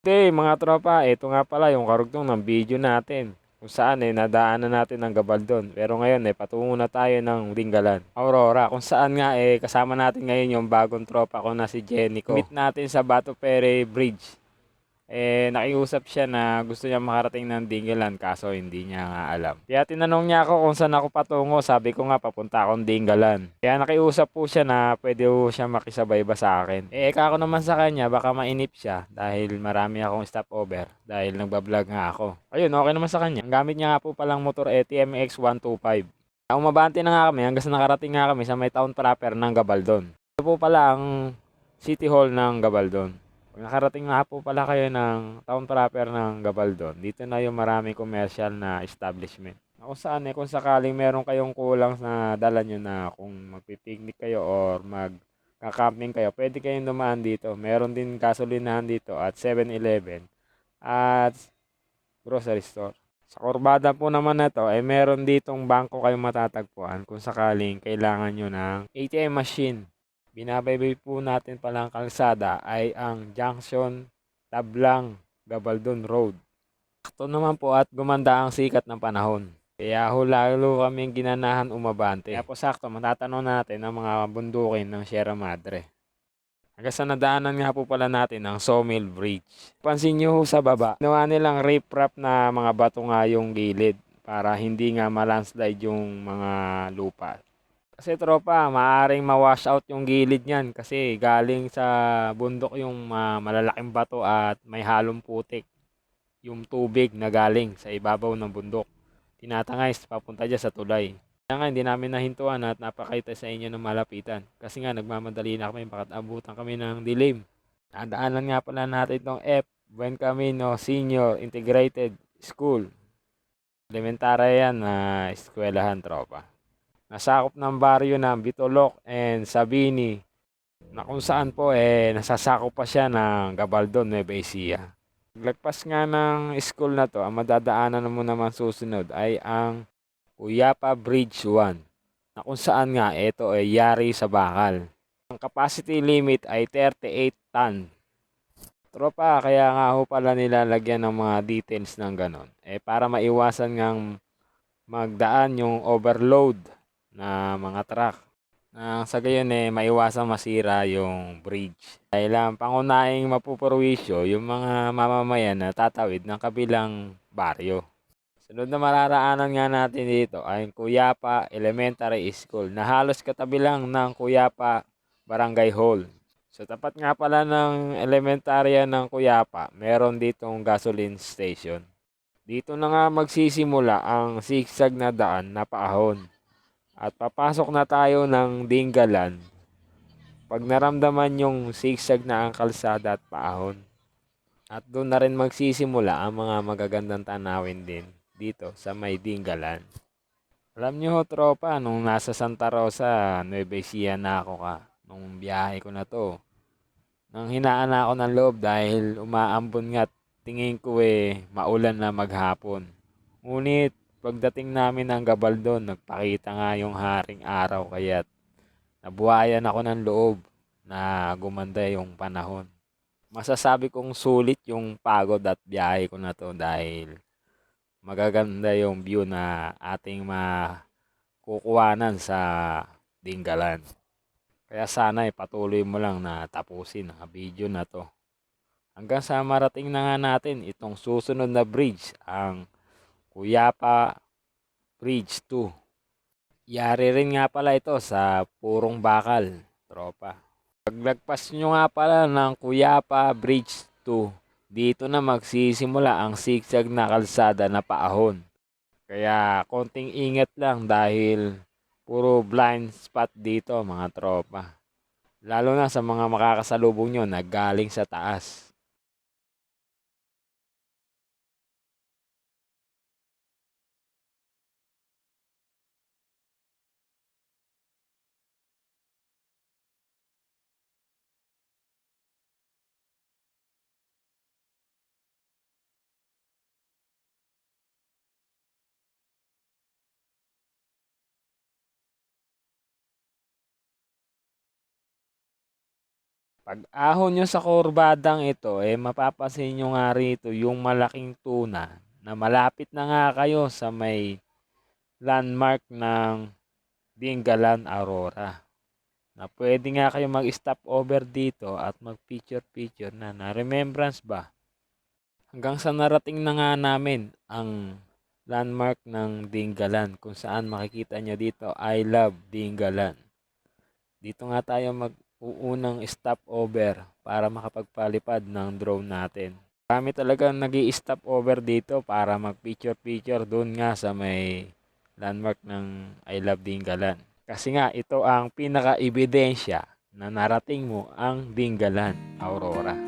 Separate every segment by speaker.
Speaker 1: Hindi, mga tropa, ito nga pala yung karugtong ng video natin. Kung saan nadaanan natin ng Gabaldon. Pero ngayon patungo na tayo ng Dingalan, Aurora. Kung saan nga kasama natin ngayon yung bagong tropa ko na si Jenico. Meet natin sa Bato Pere Bridge. Nakiusap siya na gusto niya makarating ng Dingalan kaso hindi niya nga alam. Kaya tinanong niya ako kung saan ako patungo. Sabi ko nga papunta akong Dingalan. Kaya nakiusap po siya na pwede po siya makisabay ba sa akin. Eka ako naman sa kanya baka mainip siya dahil marami akong stopover dahil nagbablog nga ako. Ayun, okay naman sa kanya. Ang gamit niya nga po palang motor TMX 125. Umabante na nga kami hanggang sa nakarating nga kami sa may town proper ng Gabaldon. Ito po pala ang City Hall ng Gabaldon. Pag nakarating nga po pala kayo ng town proper ng Gabaldon, dito na yung maraming commercial na establishment. Kung saan kung sakaling meron kayong kulang na dala nyo na kung magpipiknik kayo or magka-camping kayo, pwede kayong dumaan dito. Meron din gasolinahan dito at 7-Eleven at grocery store. Sa kurbada po naman na to, meron ditong bangko kayong matatagpuan kung sakaling kailangan nyo ng ATM machine. Binabaybay po natin palang kalsada ay ang Junction Tablang Gabaldon Road. Sakto naman po at gumanda ang sikat ng panahon. Kaya lalo kaming ginanahan umabante. Kaya po sakto matatanaw natin ang mga bundukin ng Sierra Madre. Hanggang sa nadaanan nga po pala natin ang Sawmill Bridge. Pansin nyo sa baba, ginawa nilang riprap na mga bato nga yung gilid para hindi nga malandslide yung mga lupa. Kasi tropa, maaaring ma-wash out yung gilid niyan kasi galing sa bundok yung malalaking bato at may halong putik. Yung tubig na galing sa ibabaw ng bundok. Tinatangay papunta dyan sa tulay. Kaya nga hindi namin nahintuan at napakita sa inyo ng malapitan. Kasi nga nagmamadali na kami bakit abutan kami ng dilim. Nadaanan nga pala natin itong Buen Camino Senior Integrated School. Elementary yan na eskwelahan tropa. Nasakop ng baryo ng Bitolok and Sabini na kung saan po nasasakop pa siya ng Gabaldon, Nueva Ecija. Paglagpas nga ng school na to, ang madadaanan mo naman susunod ay ang Cuyapa Bridge 1 na kung saan nga ito ay yari sa bakal. Ang capacity limit ay 38 ton. Tropa, kaya nga ho pala nilalagyan ng mga details ng ganon. Para maiwasan ngang magdaan yung overload na mga truck. Sa gayon maiwasan masira yung bridge. Dahil ang pangunahing mapupurwisyo yung mga mamamayan na tatawid ng kabilang baryo. Sunod na mararaanan nga natin dito ay Cuyapa Elementary School na halos katabi lang ng Cuyapa Barangay Hall. So tapat nga pala ng elementarya ng Cuyapa, meron ditong gasoline station. Dito na nga magsisimula ang sigsag na daan na paahon. At papasok na tayo ng Dingalan. Pag naramdaman yung sigsag na ang kalsada at paahon. At doon na rin magsisimula ang mga magagandang tanawin din dito sa may Dingalan. Alam nyo ho tropa, nung nasa Santa Rosa, Nueva Ecija na ako nung biyahe ko na to. Nang hinaan na ako ng loob dahil umaambon nga tingin ko maulan na maghapon. Ngunit pagdating namin ng Gabaldon, nagpakita nga yung haring araw kaya nabuhayan ako ng loob na gumanda yung panahon. Masasabi kong sulit yung pagod at biyahe ko na to dahil magaganda yung view na ating makukuhanan sa Dingalan. Kaya sana patuloy mo lang na tapusin ang video na to. Hanggang sa marating na nga natin itong susunod na bridge, ang Cuyapa Bridge 2. Yari rin nga pala ito sa Purong Bakal, tropa. Paglagpas nyo nga pala ng Cuyapa Bridge 2, dito na magsisimula ang sigsag na kalsada na paahon. Kaya konting ingat lang dahil puro blind spot dito mga tropa. Lalo na sa mga makakasalubong nyo na galing sa taas. Pag ahon nyo sa kurbadang ito, mapapansin nyo nga rito yung malaking tuna na malapit na nga kayo sa may landmark ng Dingalan Aurora. Na pwede nga kayo mag-stop over dito at mag-picture na remembrance ba. Hanggang sa narating na nga namin ang landmark ng Dingalan kung saan makikita nyo dito, I love Dingalan. Dito nga tayo mag-uunang stop over para makapagpalipad ng drone natin. Kami talaga nag-i-stop over dito para mag-picture doon nga sa may landmark ng I love Dingalan. Kasi nga ito ang pinaka-ebidensya na narating mo ang Dingalan Aurora.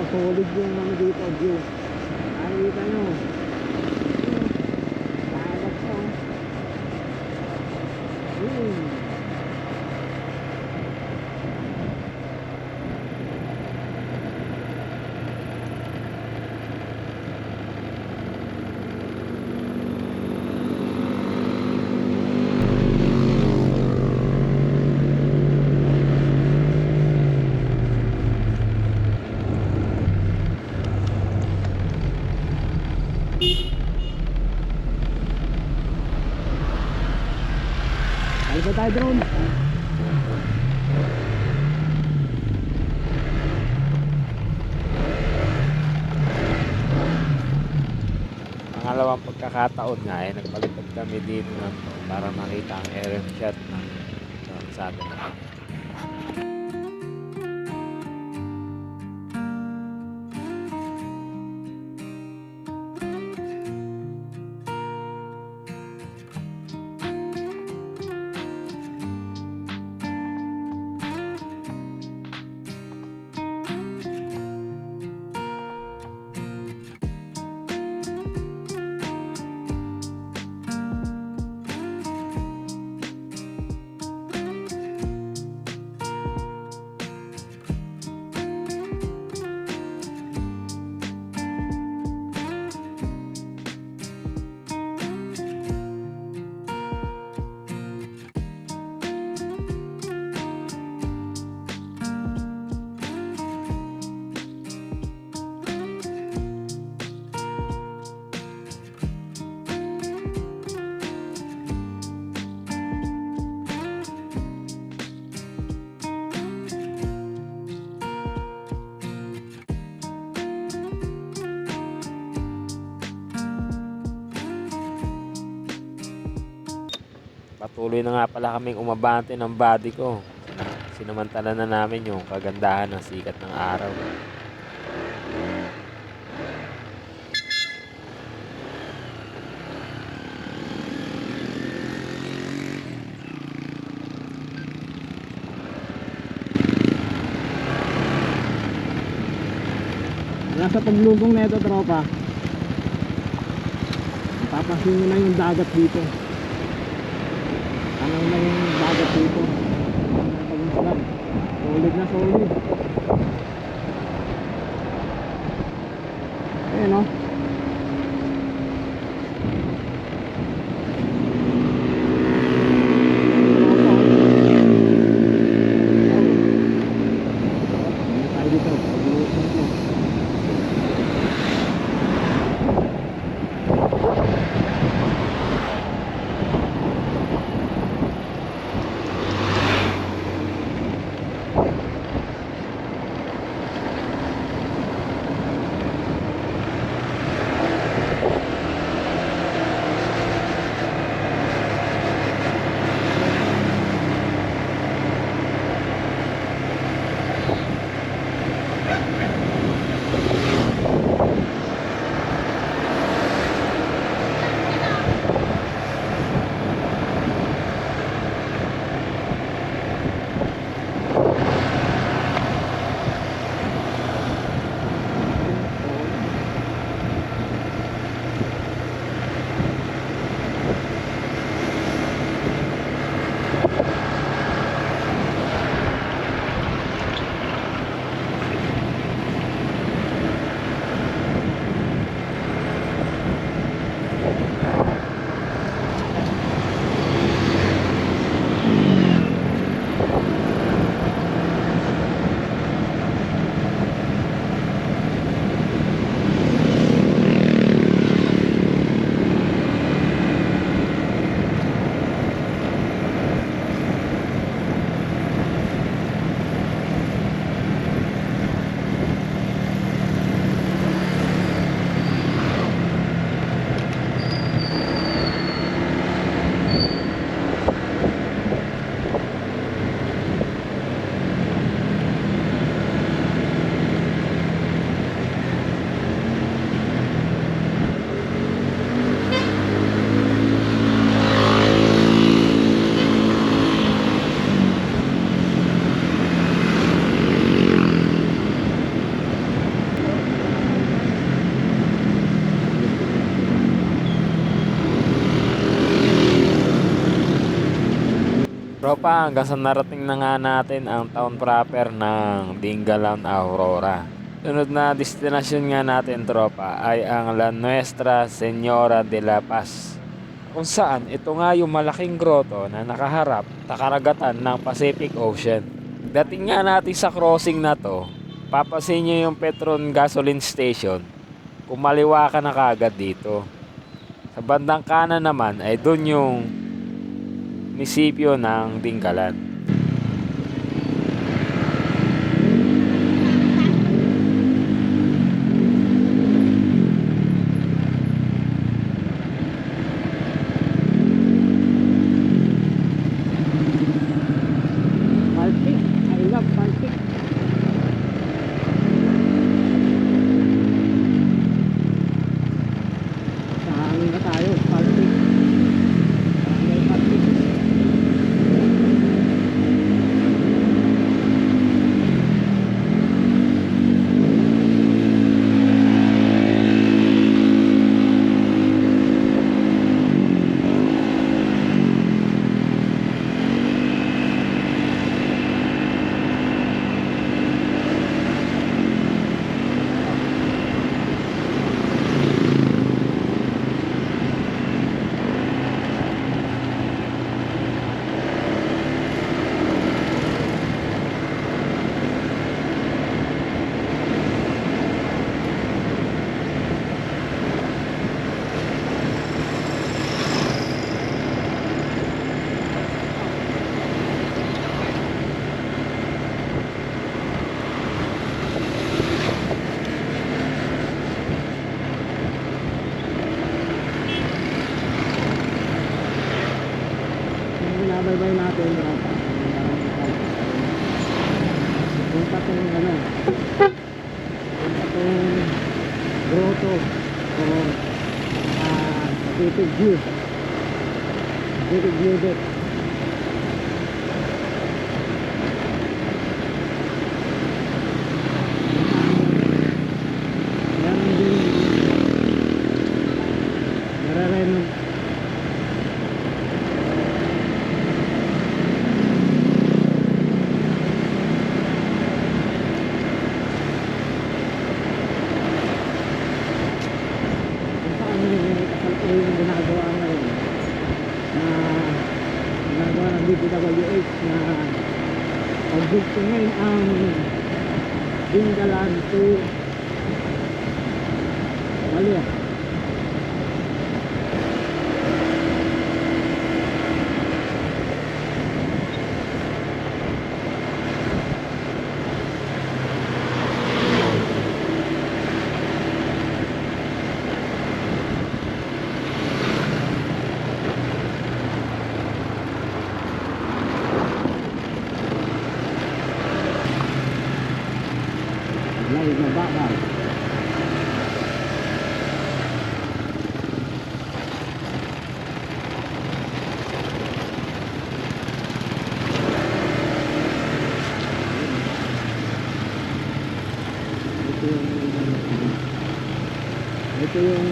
Speaker 2: Solid yung dito view. Nakikita nyo. Dagat siya. Alis na tayo drone.
Speaker 1: Pangalawang pagkakataon nga nagpalipad kami dito ng para makita ang aerial shot ng sabi natin. patuloy na nga pala kaming umabante ng body ko. Sinamantala na namin yung kagandahan ng sikat ng araw.
Speaker 2: Nasa paglubong na ito, tropa. Papansin nyo na yung dagat dito. Ano na yung dagat dito? Pag-install. Solid na solid. Ayan o. Tayo dito. Pag-iusin ko.
Speaker 1: Tropa, hanggang sa narating na nga natin ang town proper ng Dingalan, Aurora. Sunod na destinasyon nga natin, tropa, ay ang La Nuestra Señora de la Paz, kung saan ito nga yung malaking grotto na nakaharap sa karagatan ng Pacific Ocean. Dating nga natin sa crossing na to, papasin nyo yung Petron Gasoline Station. Kumaliwa ka na kagad dito. Sa bandang kanan naman ay dun yung munisipyo ng Dingalan.
Speaker 2: Baltic. I love Baltic. Sa hangin na tayo. Baltic. Barangay Baltic. binabaybay natin punta tong ano, punta tong grotto o Pacific View deck. Yan din nare-renovate. Yung ginagawa ngayon na ginagawa ng DPWH na pag-bukto ngayon ang Dingalan to Malia. Layo na bakal. Ito yung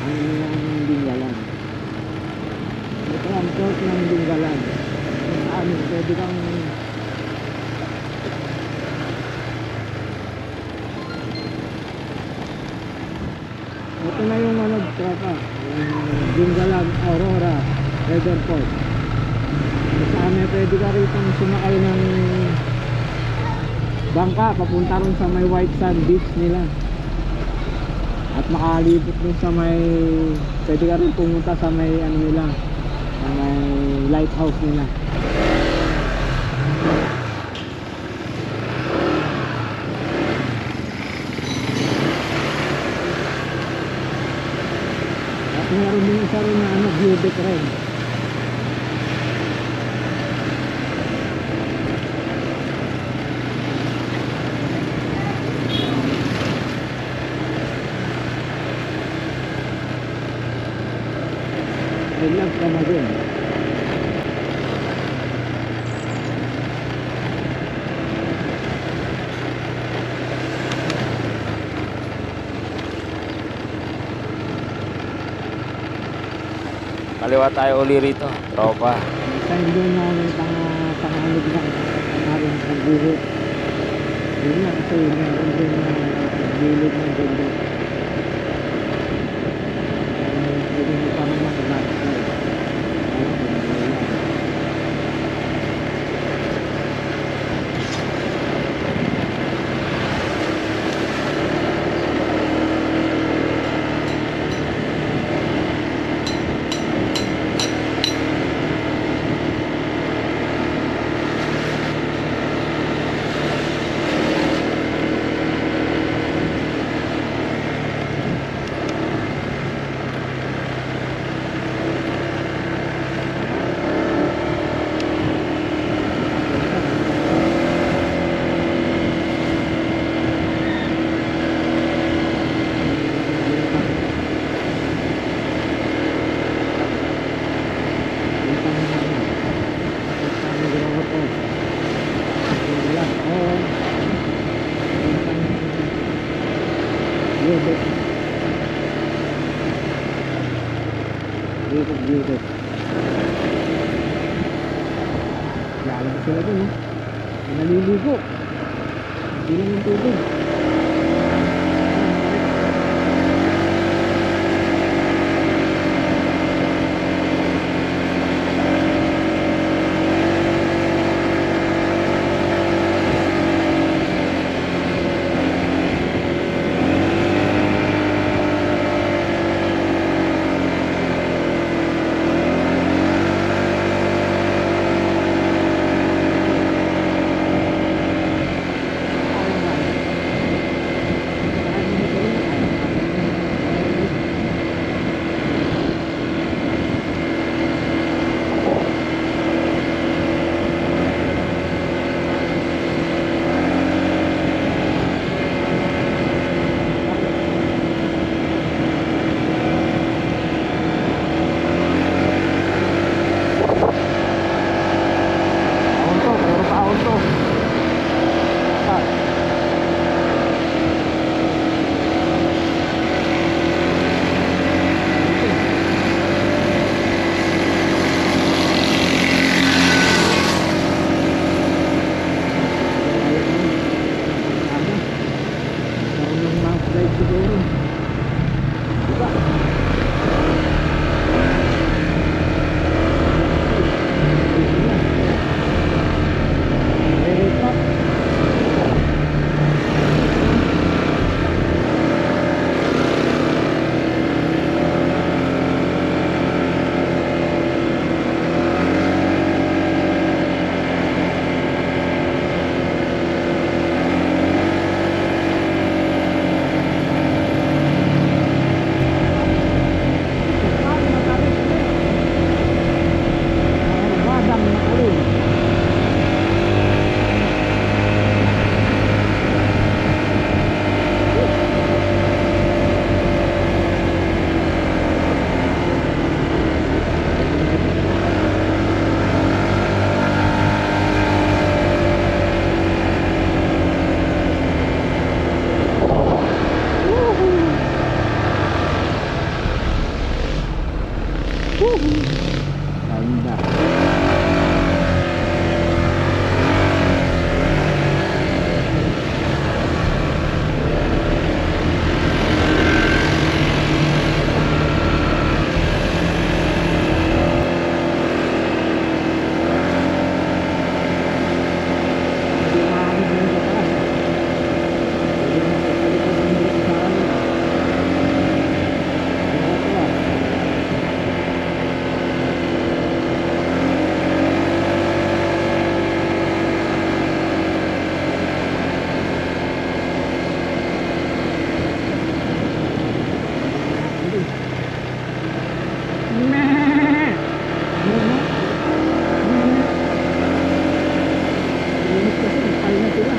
Speaker 2: ang Dingalan. Ito ang port ng Dingalan. Kung saan pwede kang ito na yung ano, tropa, yung Dingalan Aurora River Port. Saan pwede ka rito sumakay ng bangka papunta rin sa may White Sand Beach nila at makalibot dun sa may, pwede ka rin pumunta sa may ano nila, sa may lighthouse nila. At meron din isa rin na ano, view deck rin. I love ka na din.
Speaker 1: Kaliwa tayo uli rito, tropa.
Speaker 2: Time doon namin pangalig lang namin pagbuhot. Yun nga kasi meron din na gilid ng bundok. Pwede mo pa naman mag-slide. Beautiful. Lalang sila dun, eh. Naliligo. Hindi lang yung tubig. Ganda. Hindi makakit na sa taas. Hindi mo kapalitan ang hirap sa amin. Ano ito ah? Meh! Linis kasi, nakal na sila.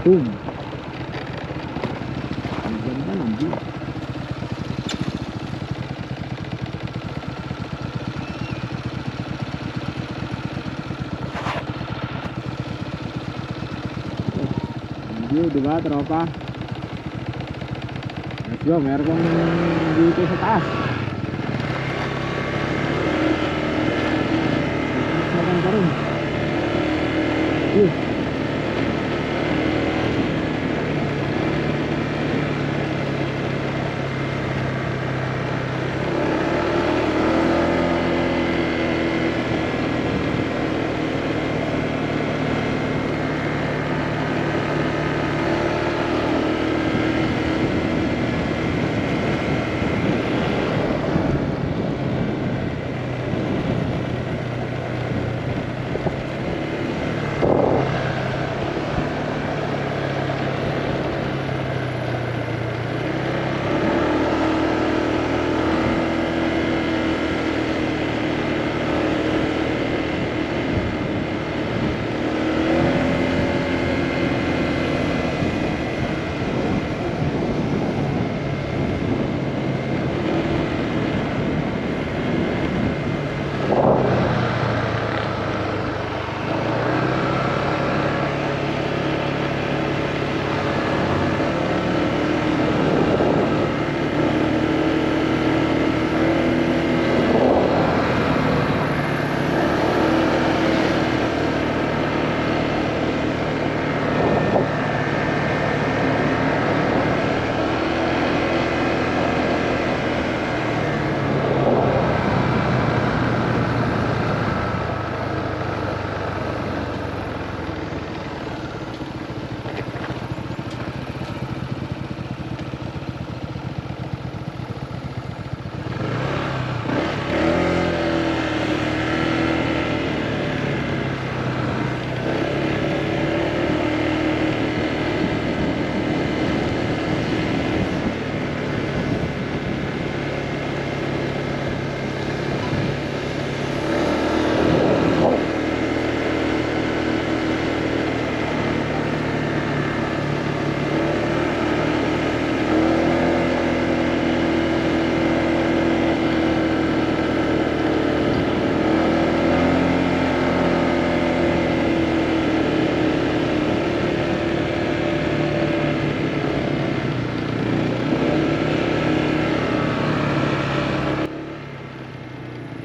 Speaker 2: Boom! Ang ganda ng view. Ang view, diba tropa? Let's go, meron kong dito sa taas. Mas maganda rin. View.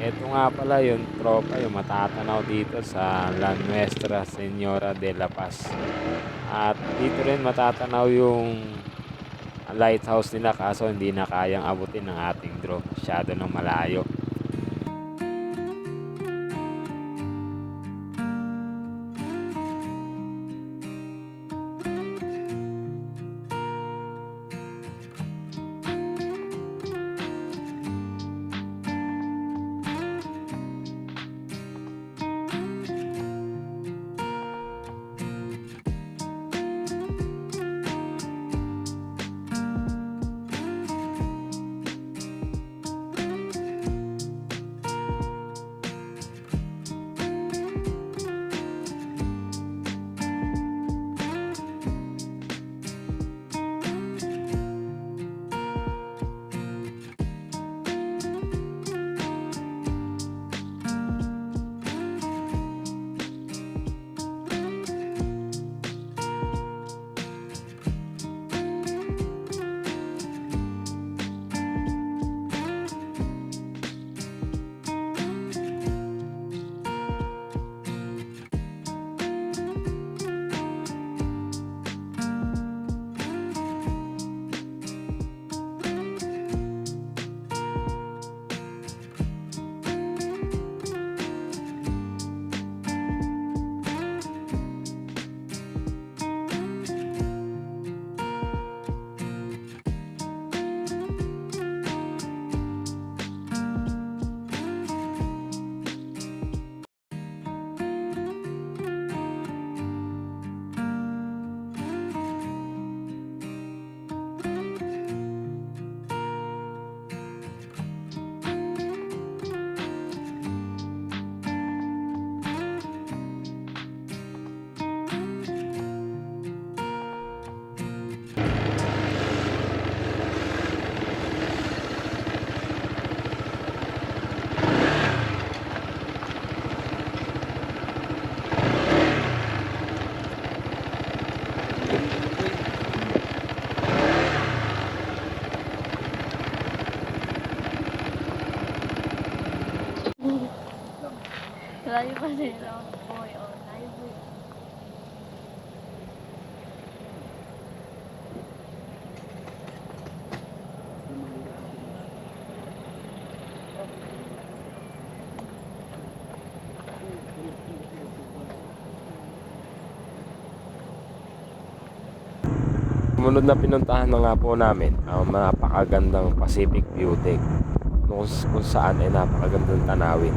Speaker 1: Ito nga pala yung tropa, yung matatanaw dito sa La Nuestra Señora de la Paz. At dito rin matatanaw yung lighthouse nila, kaso hindi na kayang abutin ng ating drone. Masyado ng malayo.
Speaker 3: Layo pa din lang. Boy, oh, layo boy.
Speaker 1: Sumunod na pinuntahan na nga po namin ang napakagandang Pacific View Deck kung saan ay napakagandang tanawin.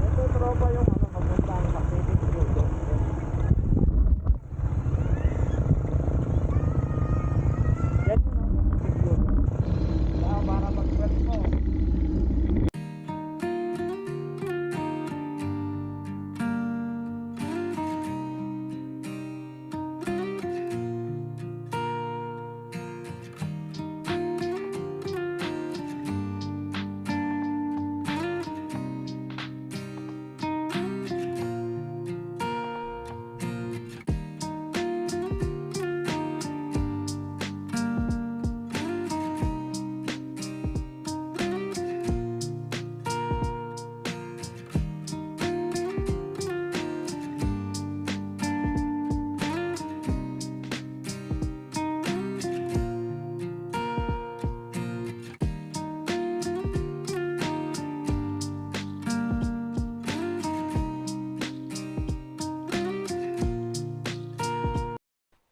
Speaker 2: Ito tropa yung papunta ang Pacific View Deck. Yan yung Pacific View Deck. Kaya para mag-trip mo.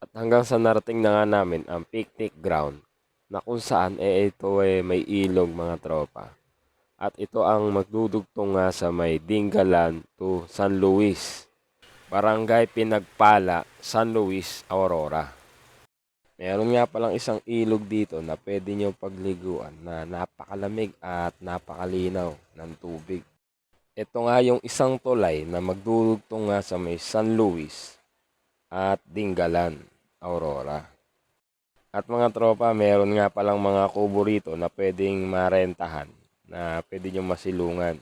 Speaker 1: At hanggang sa narating na nga namin ang picnic ground na kung saan ito may ilog mga tropa. At ito ang magdudugtong nga sa may Dingalan to San Luis, Barangay Pinagpala, San Luis, Aurora. Meron nga palang isang ilog dito na pwede nyo pagliguan na napakalamig at napakalinaw ng tubig. Ito nga yung isang tulay na magdudugtong nga sa may San Luis at Dingalan, Aurora. At mga tropa, meron nga palang mga kubo rito na pwedeng marentahan, na pwede nyo masilungan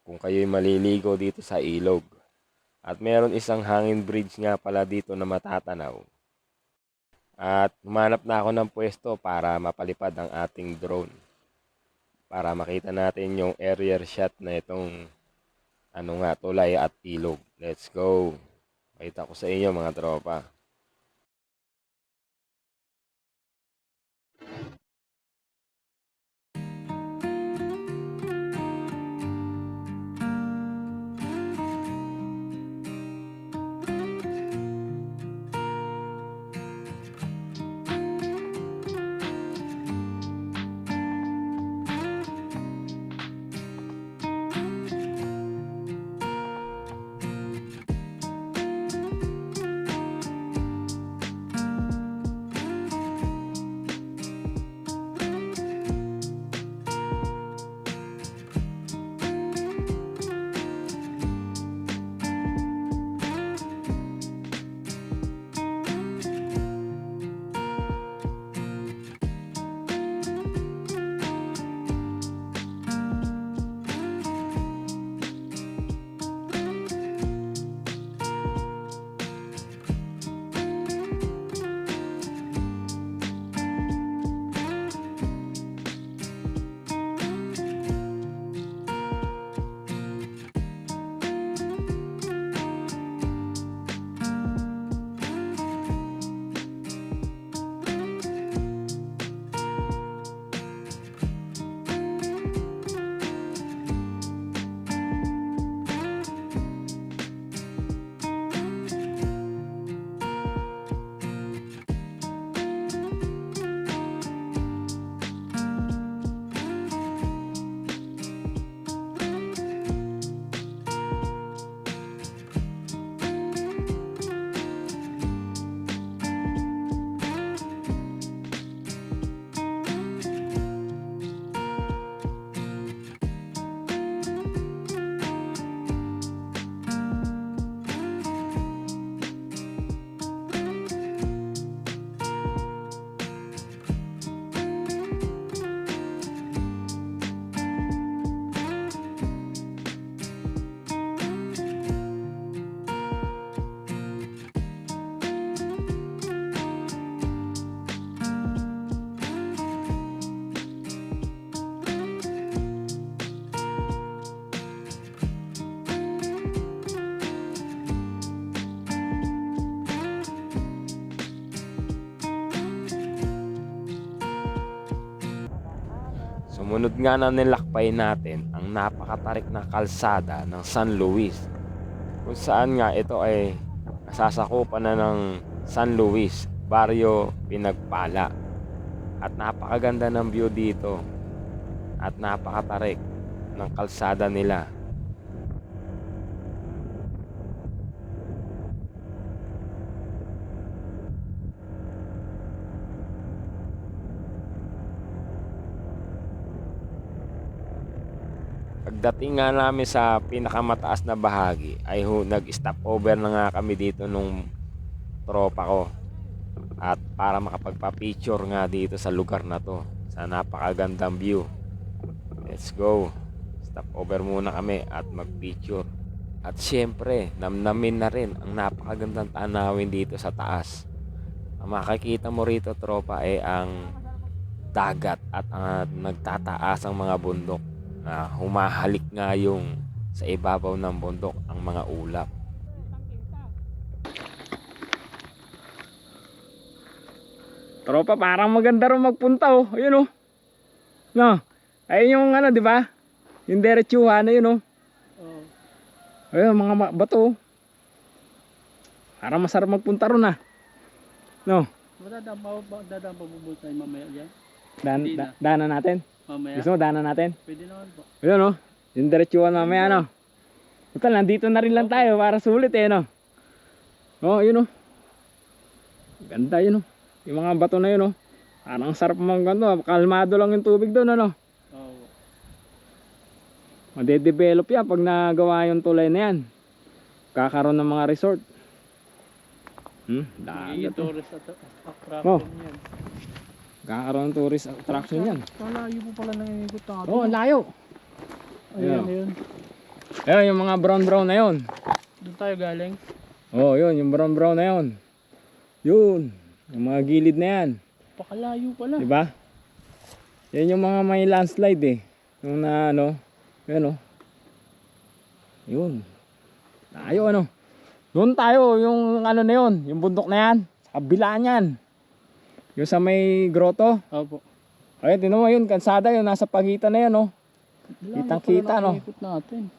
Speaker 1: kung kayo'y maliligo dito sa ilog. At meron isang hangin bridge nga pala dito na matatanaw. At humanap na ako ng pwesto para mapalipad ang ating drone, para makita natin yung aerial shot na itong tulay at ilog. Let's go! Pakita ko sa inyo mga tropa. Sumunod nga na nilakbay natin ang napakatarik na kalsada ng San Luis, kung saan nga ito ay nasasakupan na ng San Luis, Barrio Pinagpala. At napakaganda ng view dito at napakatarik ng kalsada nila. Pagdating nga namin sa pinakamataas na bahagi ay nag-stop over na nga kami dito nung tropa ko, at para makapagpa-picture nga dito sa lugar na to sa napakagandang view. Let's go. Stop over muna kami at mag-picture. At syempre, namnamin na rin ang napakagandang tanawin dito sa taas. Ang makikita mo rito, tropa, ay ang dagat at ang nagtataas ang mga bundok na humahalik nga yung sa ibabaw ng bundok ang mga ulap.
Speaker 2: Tropa, parang maganda rin magpunta oh. Ayun oh. No. Ayun yung ano, di ba? Yung diretsuhan na yun oh. Ayun, mga bato oh. Parang masarap magpunta ron ah. No.
Speaker 4: Dadaan pa bubul tayo mamaya dyan. Hindi na.
Speaker 2: Daanan natin.
Speaker 4: Mamaya.
Speaker 2: Gusto mo daanan natin?
Speaker 4: Pwede naman po.
Speaker 2: Ayun oh. Yung diretsuhan mamaya no. Total, nandito na rin lang tayo para sulit eh no. Oh, yun oh. Ganda yun oh. Yung mga bato na yun oh. Parang sarap maganda. Kalmado lang yung tubig doon ano.
Speaker 4: Oo.
Speaker 2: Madedevelop yan pag nagawa yung tulay na yan. Kakaroon ng mga resort.
Speaker 4: Magiging
Speaker 2: Dagat to.
Speaker 4: tourist attraction
Speaker 2: Oh.
Speaker 4: yan.
Speaker 2: Kakaroon ng tourist attraction yan.
Speaker 4: Malayo po pala nangingigot na ato.
Speaker 2: Oh, ang layo.
Speaker 4: Ayan,
Speaker 2: Ayun.
Speaker 4: ayun.
Speaker 2: Ayun, yung mga brown na yun.
Speaker 4: Doon tayo galing.
Speaker 2: Oh, yun, yung brown na yun. Yun, yung mga gilid na yan.
Speaker 4: Pakalayo pala.
Speaker 2: Diba? Yan yung mga may landslide eh. Yung na ano, yun oh. Yun. Tayo ano. Doon tayo, yung ano na yun, yung bundok na yan. Sa kabila niyan. Yung sa may grotto.
Speaker 4: Opo.
Speaker 2: Ayun, tinan mo yun, kansada yun, nasa pagitan na yan oh. Kitang-kita, no?
Speaker 4: Ikot natin.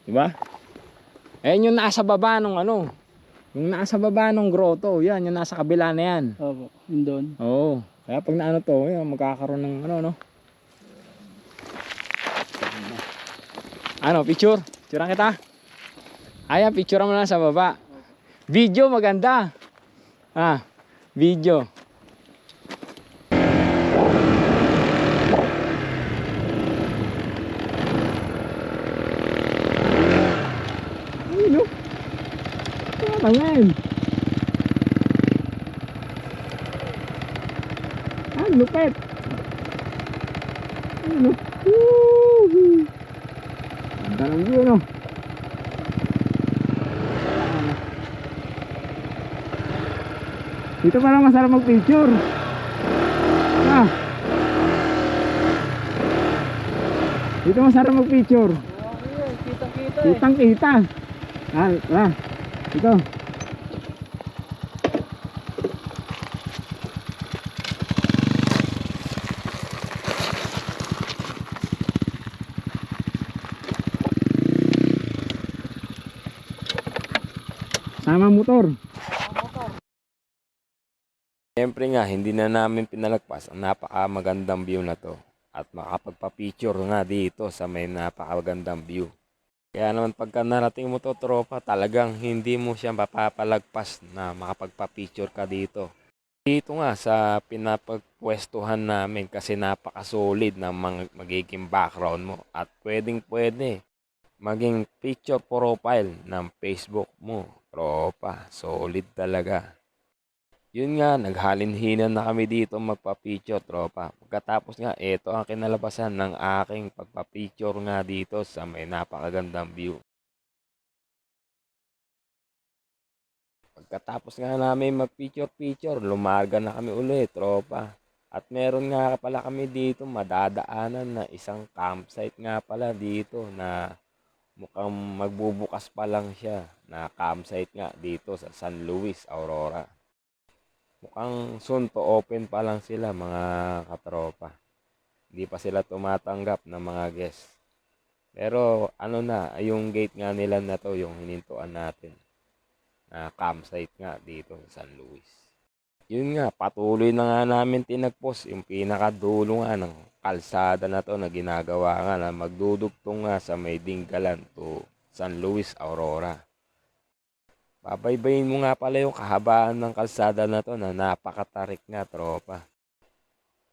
Speaker 2: Diba? Ayun yung nasa baba nung ano. Yung nasa baba nung grotto, yan, yung nasa kabila na yan.
Speaker 4: Opo, yun doon.
Speaker 2: Oo. Kaya pag naano to, yun, magkakaroon ng ano, no? Ano, picture? Picturean kita? Ayan, picturean mo na sa baba. Video, maganda. Ah, video. Ayun, no? Parang ah, lupet. Ayun, no? Woohoo! Ganda ng view, no? Dito parang masarap mag-picture. Ah. Dito masarap mag-picture.
Speaker 4: Kita-kita eh.
Speaker 2: Kitang-kita. Ah. Ito. Sama motor.
Speaker 1: Siyempre nga, hindi na namin pinalagpas ang napakamagandang view na to. At makapagpa-picture nga dito sa may napakagandang view. Kaya naman pagka narating mo to, tropa, talagang hindi mo siya mapapalagpas na makapagpa-picture ka dito. Dito nga sa pinapagpwestuhan namin kasi napaka-solid ng magiging background mo. At pwedeng-pwede maging picture profile ng Facebook mo. Tropa, solid talaga. Yun nga, naghalinhinan na kami dito magpa-picture, tropa. Pagkatapos nga, ito ang kinalabasan ng aking pagpa-picture nga dito sa may napakagandang view. Pagkatapos nga namin mag-picture, lumarga na kami ulit, tropa. At meron nga pala kami dito madadaanan na isang campsite nga pala dito na mukhang magbubukas pa lang siya na campsite nga dito sa San Luis, Aurora. Mukhang soon to open pa lang sila mga katropa. Hindi pa sila tumatanggap ng mga guest. Pero ano na, yung gate nga nila na to, yung hinintuan natin na campsite nga dito sa San Luis. Yun nga, patuloy na nga namin tinagpos yung pinakadulo nga ng kalsada na to na ginagawa nga na magdudugtong nga sa may Dingalan to San Luis, Aurora. Babaybayin mo nga pala yung kahabaan ng kalsada na to na napakatarik nga, tropa.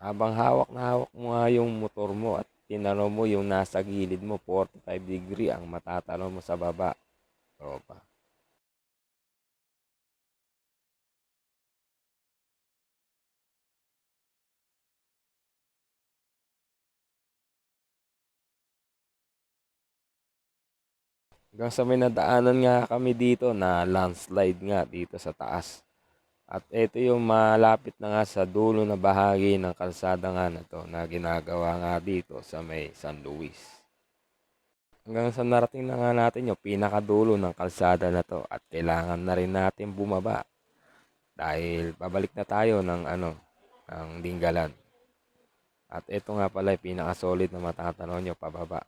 Speaker 1: Habang hawak na hawak mo nga yung motor mo at tinanaw mo yung nasa gilid mo, 45 degree ang matatanaw mo sa baba, tropa. Hanggang sa may nadaanan nga kami dito na landslide nga dito sa taas. At ito yung malapit na nga sa dulo na bahagi ng kalsada nga na to na ginagawa nga dito sa may San Luis. Hanggang sa narating na nga natin yung pinakadulo ng kalsada na to at kailangan na rin natin bumaba dahil babalik na tayo ng Dingalan. At ito nga pala yung pinakasolid na matatanaw nyo pababa.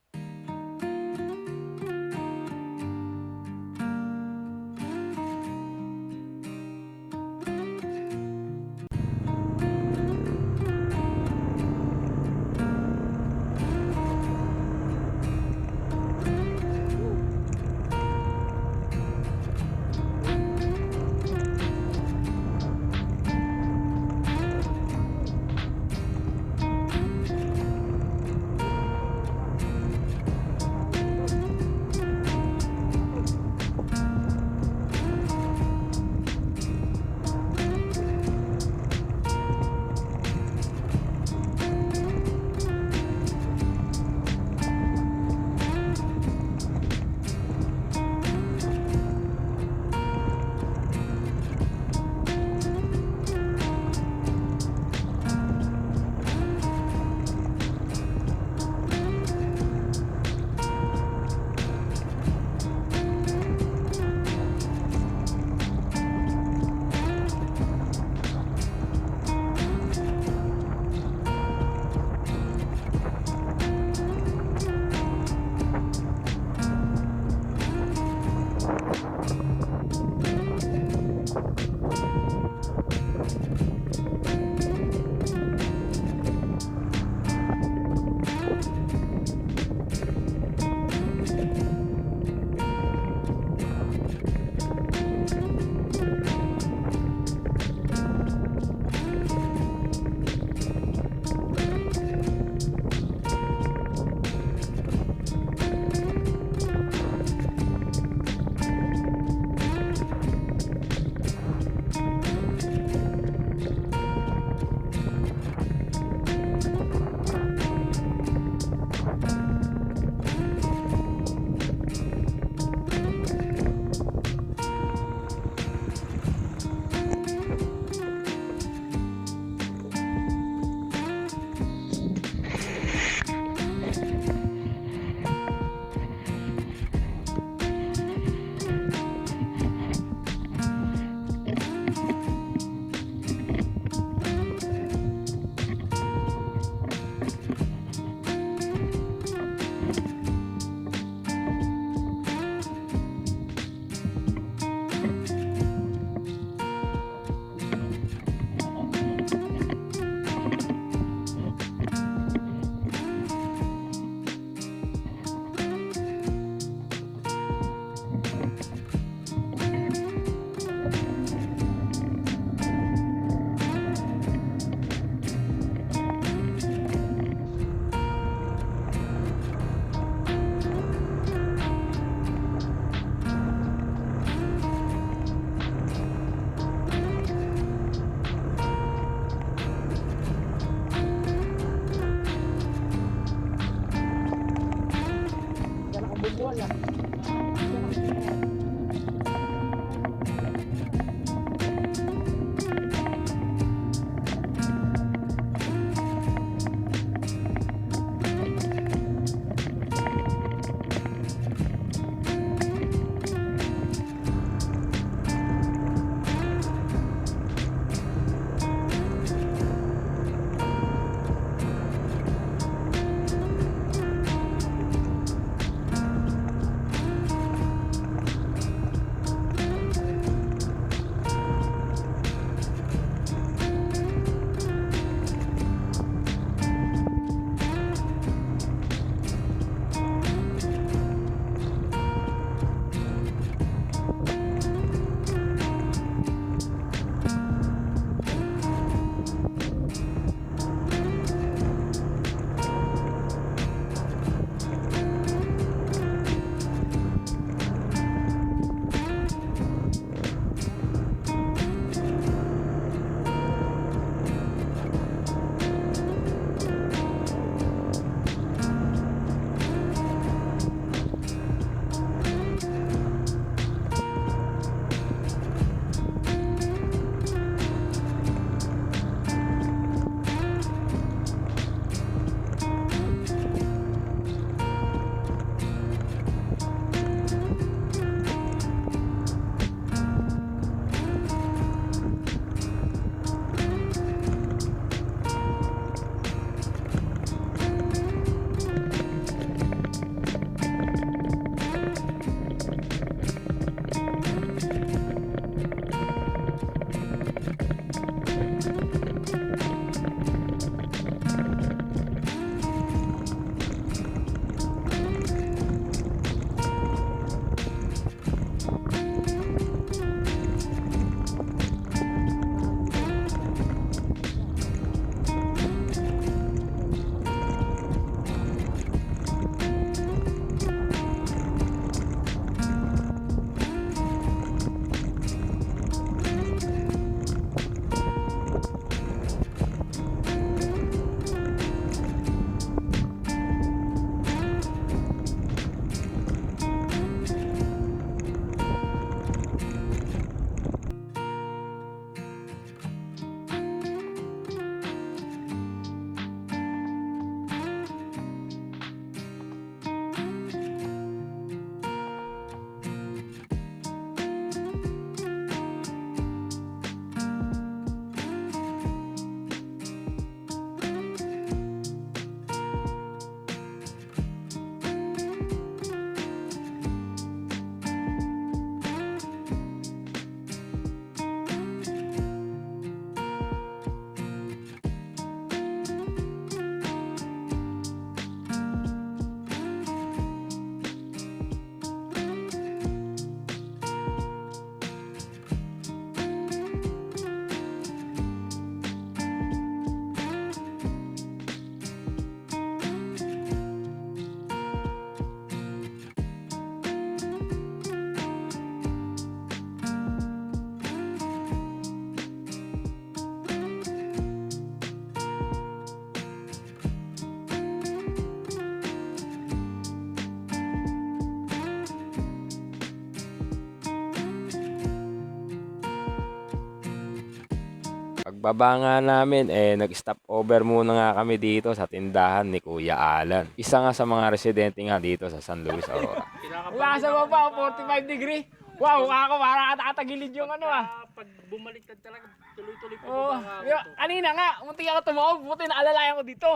Speaker 1: Pagbaba nga namin, nag-stop over muna nga kami dito sa tindahan ni Kuya Alan. Isa nga sa mga residente nga dito sa San Luis, Aurora.
Speaker 2: Wala sa baba, 45 degree. Wow, ako parang katatagilid yung ano ah.
Speaker 4: Pag bumaliktad talaga, tuloy-tuloy po
Speaker 2: Oo.
Speaker 4: baba
Speaker 2: Kanina nga, munti ako tumawag, buti naalalayan ko dito.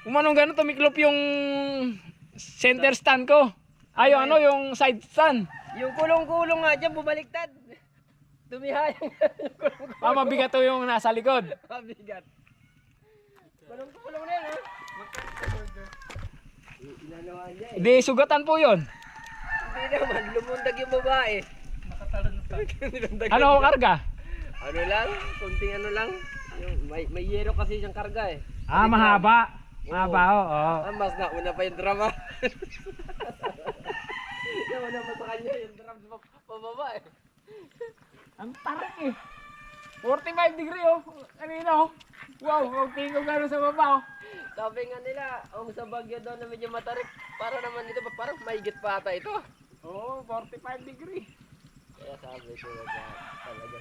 Speaker 2: Umanong gano'n, tumiklop yung center stand ko. Ay, yung ano, yung side stand.
Speaker 5: Yung kulong-kulong nga dyan, bumaliktad. Dumiha yung
Speaker 2: Mabigat to yung nasa likod.
Speaker 5: mabigat. Kulong-kulong na yun, ha? Inanawan niya eh.
Speaker 2: Di, sugatan po yun.
Speaker 5: Hindi naman, lumundag yung babae.
Speaker 2: Ano ko karga?
Speaker 5: Ano lang, kunting ano lang. Yung, may yero kasi siyang karga eh.
Speaker 2: Ah, mahaba. Mahaba, oo.
Speaker 5: Ah, mas nauna pa yung drama. Nauna pa sa kanya yung drum sa pababa eh.
Speaker 2: Ang tarik eh. 45 degree oh. Kanina oh. Wow, okay ko gano'n sa baba oh.
Speaker 5: Sabi nga nila, ang sa Baguio daw na medyo matarik, para naman dito, parang mahigit pa ata ito.
Speaker 2: Oo, 45 degree.
Speaker 5: Kaya sabi ko talaga.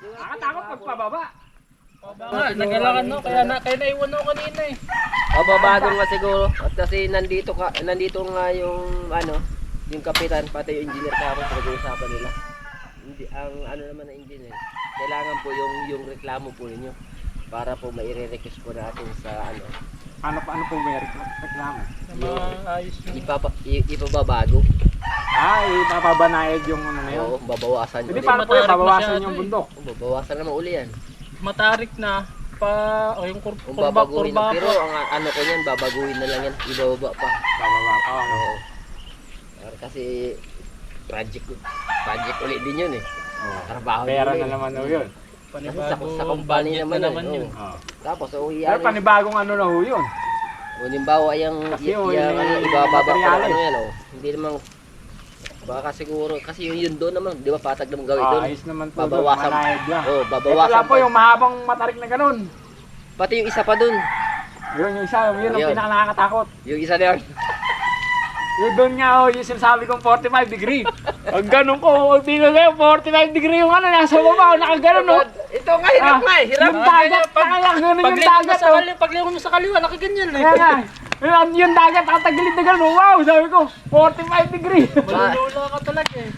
Speaker 2: Nakatakot pagpababa.
Speaker 4: Nagkailangan no, kaya naiwan ako kanina eh.
Speaker 5: Babago nga siguro. At kasi nandito nga yung ano, yung kapitan, pati yung engineer kahapon, pinag-uusapan nila. Hindi, ang ano naman na engineer, kailangan po yung reklamo po ninyo para po maire-request po natin sa ano.
Speaker 2: Ano po may reklamo?
Speaker 4: Maayos yung
Speaker 5: Ipababago.
Speaker 2: Ipapabanayad yung ano na yun.
Speaker 5: Oo, babawasan.
Speaker 2: Hindi
Speaker 5: ulit.
Speaker 2: paano po yun,
Speaker 4: matarik
Speaker 2: babawasan
Speaker 4: masyado
Speaker 2: yung
Speaker 4: eh.
Speaker 2: bundok.
Speaker 5: Babawasan naman uli yan.
Speaker 4: matarik na pa yung
Speaker 5: Kung
Speaker 4: kurba
Speaker 5: babaguhin na, pero ang ano ko yan, babaguhin na lang yan, ibababa pa.
Speaker 2: Bababa pa.
Speaker 5: Oo. Kasi project ulit din yun eh. Trabaho
Speaker 2: Pera
Speaker 5: nila
Speaker 2: na
Speaker 5: eh.
Speaker 2: naman o yun.
Speaker 5: Kasi
Speaker 4: panibago
Speaker 5: sa company
Speaker 4: budget
Speaker 5: naman,
Speaker 4: na naman
Speaker 5: yun.
Speaker 4: yun.
Speaker 5: Oo. Tapos,
Speaker 2: Pero panibagong ano na ho yun.
Speaker 5: halimbawa yung
Speaker 2: Kasi yun,
Speaker 5: ano,
Speaker 2: yung
Speaker 5: ibababa pa
Speaker 2: materyales.
Speaker 5: ano yan oh. Hindi naman baka siguro kasi yun doon naman, di ba patag naman gawin doon.
Speaker 2: Ayos naman po doon,
Speaker 5: Babawasan.
Speaker 2: manayad lang.
Speaker 5: Oh,
Speaker 2: Ito
Speaker 5: babawasan
Speaker 2: lang po
Speaker 5: pa.
Speaker 2: yung mahabang matarik na ganun.
Speaker 5: Pati yung isa pa doon.
Speaker 2: Yun yung isa, yun ang
Speaker 5: Yun.
Speaker 2: pinaka nakakatakot.
Speaker 5: Yung isa na yun.
Speaker 2: Yung doon nga oh, yung sinasabi kong 45 degree. Pag ganun ko, tingnan kayo, 45 degree yung ano, nasa baba, nakaganon no.
Speaker 5: Ito nga, hirap nga eh. Hirap.
Speaker 2: Yung dagat, ganun yung dagat oh.
Speaker 4: Paglingon mo sa kaliwa, nakaganyan eh.
Speaker 2: Kaya nga, yung dagat, nakatagilid na ganun, wow, sabi ko, 45 degree.
Speaker 4: Malulula ka talaga eh.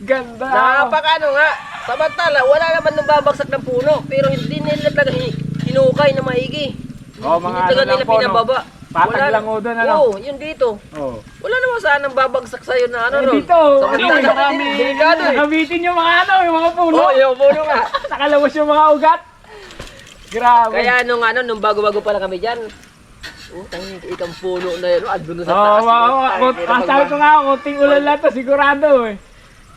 Speaker 2: Ganda.
Speaker 5: Nakapakano nga. Samantala, wala naman nung babagsak ng puno. Pero hindi nila talaga hinukay na maigi.
Speaker 2: Oh, mga
Speaker 5: Hindi
Speaker 2: ano
Speaker 5: talaga
Speaker 2: lang
Speaker 5: nila
Speaker 2: po, no?
Speaker 5: pinababa.
Speaker 2: Patag lang ho doon, ano?
Speaker 5: Oo, yun dito.
Speaker 2: Oh.
Speaker 5: Wala naman sanang babagsak sa'yo na ano ron.
Speaker 2: Dito,
Speaker 5: Samantala,
Speaker 2: kami,
Speaker 5: delikado eh.
Speaker 2: nakabitin yung mga ano, yung mga puno.
Speaker 5: Oo, yung puno nga.
Speaker 2: Nakalawas yung mga ugat. Grabe.
Speaker 5: Kaya nung bago-bago pa lang kami dyan, tangin ikang puno na yun, andun sa
Speaker 2: Oo,
Speaker 5: taas.
Speaker 2: sabi ko nga, kunting ulan lang to, sigurado eh.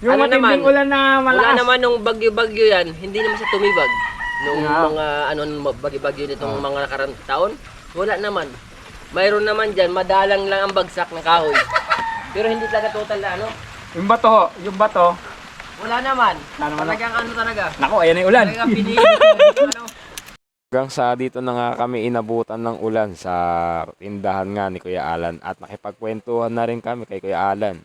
Speaker 2: Yung
Speaker 5: Ano
Speaker 2: matinding
Speaker 5: naman?
Speaker 2: ulan na
Speaker 5: Wala
Speaker 2: malakas.
Speaker 5: naman nung bagyo-bagyo yan, hindi naman siya tumibag. Nung
Speaker 2: Yeah.
Speaker 5: mga bagyo-bagyo nitong mga nakarang taon, wala naman. Mayroon naman dyan, madalang lang ang bagsak ng kahoy. Pero hindi talaga total na ano.
Speaker 2: Yung bato,
Speaker 5: Wala naman.
Speaker 2: Wala naman.
Speaker 5: Talagang ano talaga.
Speaker 2: naku, ayan na yung ulan.
Speaker 5: Talagang pinili ano.
Speaker 1: Hanggang sa dito na nga kami inabutan ng ulan sa tindahan nga ni Kuya Alan at nakipagkwentuhan na rin kami kay Kuya Alan.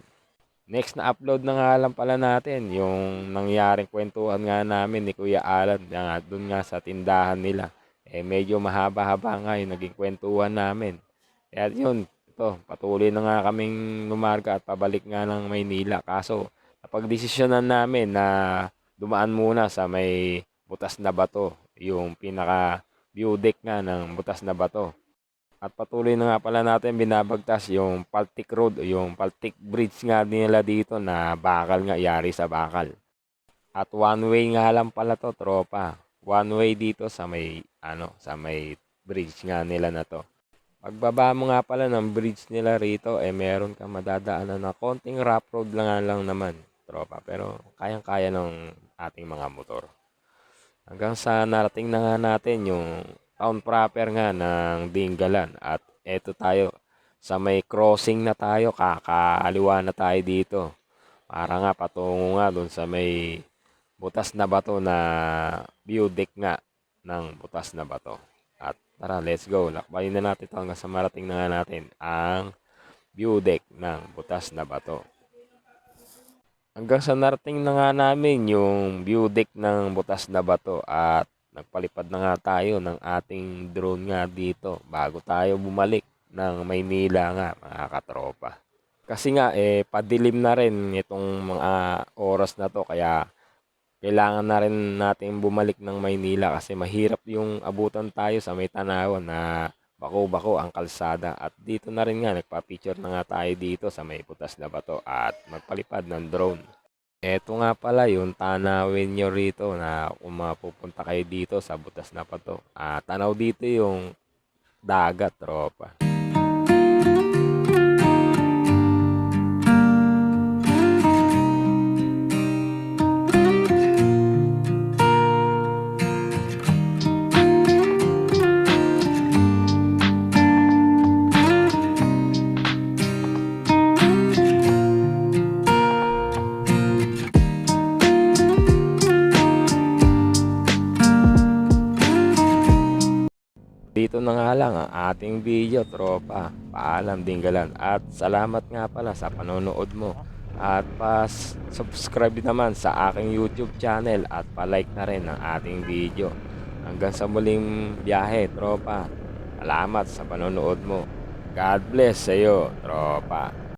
Speaker 1: Next na upload na nga lang pala natin yung nangyaring kwentuhan nga namin ni Kuya Alan doon nga sa tindahan nila. Medyo mahaba-haba nga yung naging kwentuhan namin. Kaya yun, ito, patuloy na nga kaming lumarga at pabalik nga ng Maynila. Kaso, napagdesisyonan namin na dumaan muna sa may butas na bato, yung pinaka view deck nga ng butas na bato. At patuloy na nga pala natin binabagtas yung Paltic Road, yung Paltic Bridge nga nila dito na bakal nga, yari sa bakal. At one way nga lang pala to, tropa. One way dito sa may, sa may bridge nga nila na to. Pagbaba mo nga pala ng bridge nila rito, meron kang madadaanan na konting rough road lang naman, tropa. Pero kayang-kaya ng ating mga motor. Hanggang sa narating na nga natin yung town proper nga ng Dingalan. At eto tayo, sa may crossing na tayo, kakaliwa na tayo dito. Para nga patungo nga dun sa may butas na bato na view deck nga ng butas na bato. At tara, let's go. Lakbayin na natin ito hanggang sa marating na nga natin ang view deck ng butas na bato. Hanggang sa narating na nga namin yung view deck ng Butas na Bato at nagpalipad na nga tayo ng ating drone nga dito bago tayo bumalik ng Maynila nga mga katropa. Kasi nga padilim na rin itong mga oras na to kaya kailangan na rin natin bumalik ng Maynila kasi mahirap yung abutan tayo sa may tanawan na bako-bako ang kalsada at dito na rin nga nagpa-picture na nga tayo dito sa may Butas na Bato at magpalipad ng drone. Eto nga pala yung tanawin nyo rito na kung mapupunta kayo dito sa Butas na Bato. Tanaw dito yung dagat, tropa. Dito na nga lang ang ating video, tropa. Paalam, Dinggalan. At salamat nga pala sa panonood mo. At pa-subscribe naman sa aking YouTube channel at pa-like na rin ang ating video. Hanggang sa muling biyahe, tropa. Salamat sa panonood mo. God bless sa iyo, tropa.